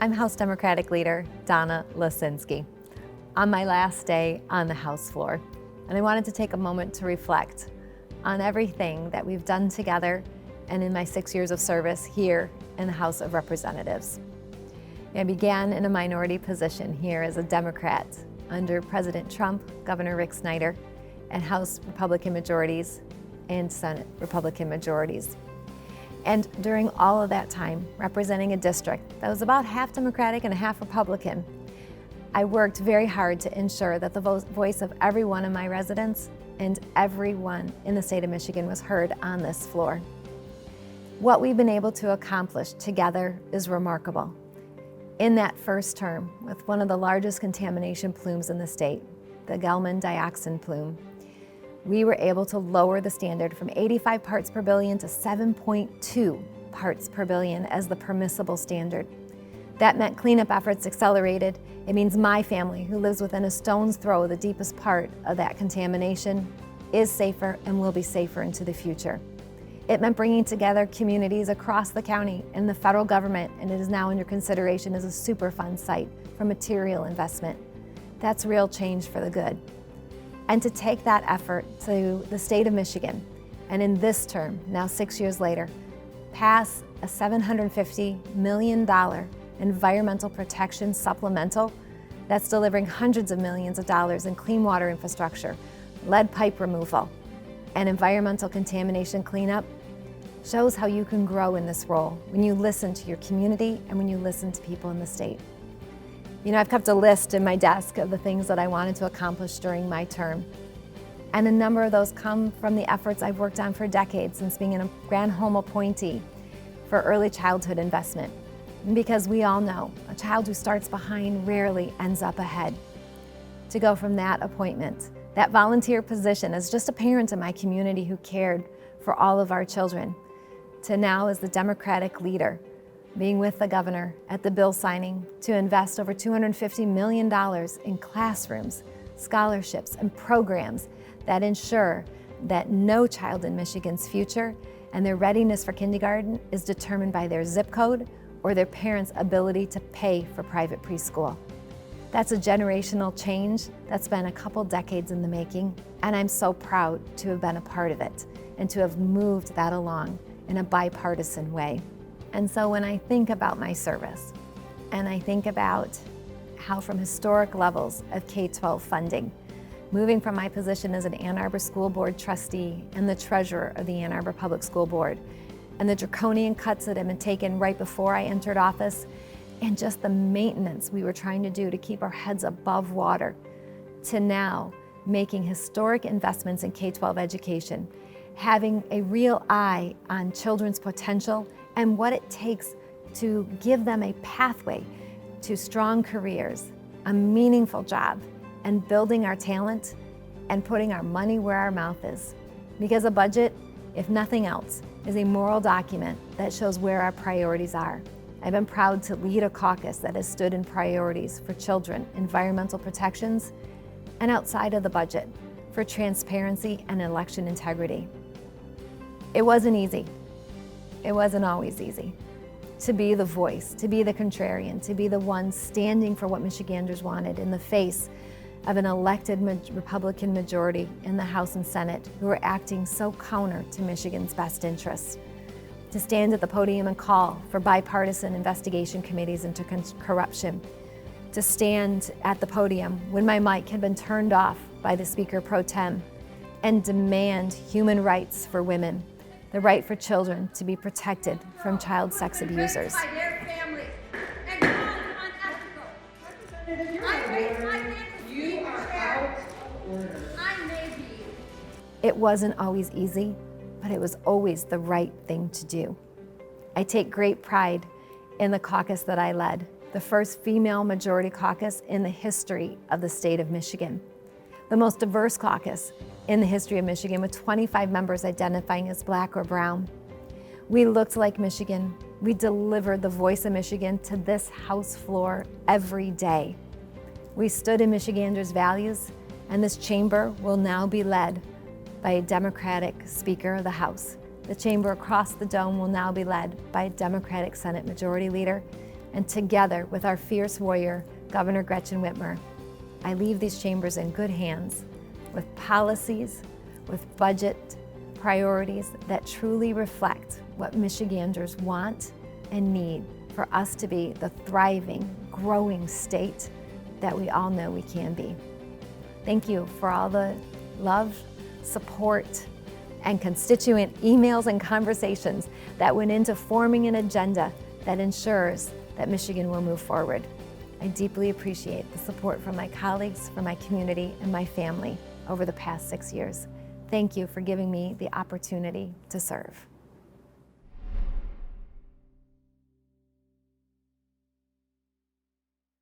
I'm House Democratic Leader Donna Lasinski. On my last day on the House floor, and I wanted to take a moment to reflect on everything that we've done together and in my 6 years of service here in the House of Representatives. I began in a minority position here as a Democrat under President Trump, Governor Rick Snyder, and House Republican majorities and Senate Republican majorities. And during all of that time, representing a district that was about half Democratic and half Republican, I worked very hard to ensure that the voice of every one of my residents and everyone in the state of Michigan was heard on this floor. What we've been able to accomplish together is remarkable. In that first term, with one of the largest contamination plumes in the state, the Gelman dioxin plume, we were able to lower the standard from 85 parts per billion to 7.2 parts per billion as the permissible standard. That meant cleanup efforts accelerated. It means my family, who lives within a stone's throw of the deepest part of that contamination, is safer and will be safer into the future. It meant bringing together communities across the county and the federal government, and it is now under consideration as a Superfund site for material investment. That's real change for the good. And to take that effort to the state of Michigan, and in this term, now 6 years later, pass a $750 million environmental protection supplemental that's delivering hundreds of millions of dollars in clean water infrastructure, lead pipe removal, and environmental contamination cleanup, shows how you can grow in this role when you listen to your community and when you listen to people in the state. You know, I've kept a list in my desk of the things that I wanted to accomplish during my term. And a number of those come from the efforts I've worked on for decades since being a Granholm appointee for early childhood investment. Because we all know a child who starts behind rarely ends up ahead. To go from that appointment, that volunteer position as just a parent in my community who cared for all of our children, to now as the Democratic leader, being with the governor at the bill signing to invest over $250 million in classrooms, scholarships, and programs that ensure that no child in Michigan's future and their readiness for kindergarten is determined by their zip code or their parents' ability to pay for private preschool. That's a generational change that's been a couple decades in the making, and I'm so proud to have been a part of it and to have moved that along in a bipartisan way. And so when I think about my service, and I think about how from historic levels of K-12 funding, moving from my position as an Ann Arbor School Board trustee and the treasurer of the Ann Arbor Public School Board, and the draconian cuts that had been taken right before I entered office, and just the maintenance we were trying to do to keep our heads above water, to now making historic investments in K-12 education, having a real eye on children's potential and what it takes to give them a pathway to strong careers, a meaningful job, and building our talent and putting our money where our mouth is. Because a budget, if nothing else, is a moral document that shows where our priorities are. I've been proud to lead a caucus that has stood in priorities for children, environmental protections, and outside of the budget, for transparency and election integrity. It wasn't easy. It wasn't always easy to be the voice, to be the contrarian, to be the one standing for what Michiganders wanted in the face of an elected Republican majority in the House and Senate who were acting so counter to Michigan's best interests. To stand at the podium and call for bipartisan investigation committees into corruption. To stand at the podium when my mic had been turned off by the Speaker pro tem and demand human rights for women, the right for children to be protected from child sex abusers. It wasn't always easy, but it was always the right thing to do. I take great pride in the caucus that I led, the first female majority caucus in the history of the state of Michigan, the most diverse caucus in the history of Michigan, with 25 members identifying as Black or brown. We looked like Michigan. We delivered the voice of Michigan to this House floor every day. We stood in Michiganders' values, and this chamber will now be led by a Democratic Speaker of the House. The chamber across the dome will now be led by a Democratic Senate Majority Leader, And together with our fierce warrior, Governor Gretchen Whitmer, I leave these chambers in good hands with policies, with budget priorities that truly reflect what Michiganders want and need for us to be the thriving, growing state that we all know we can be. Thank you for all the love, support, and constituent emails and conversations that went into forming an agenda that ensures that Michigan will move forward. I deeply appreciate the support from my colleagues, from my community, and my family over the past 6 years. Thank you for giving me the opportunity to serve.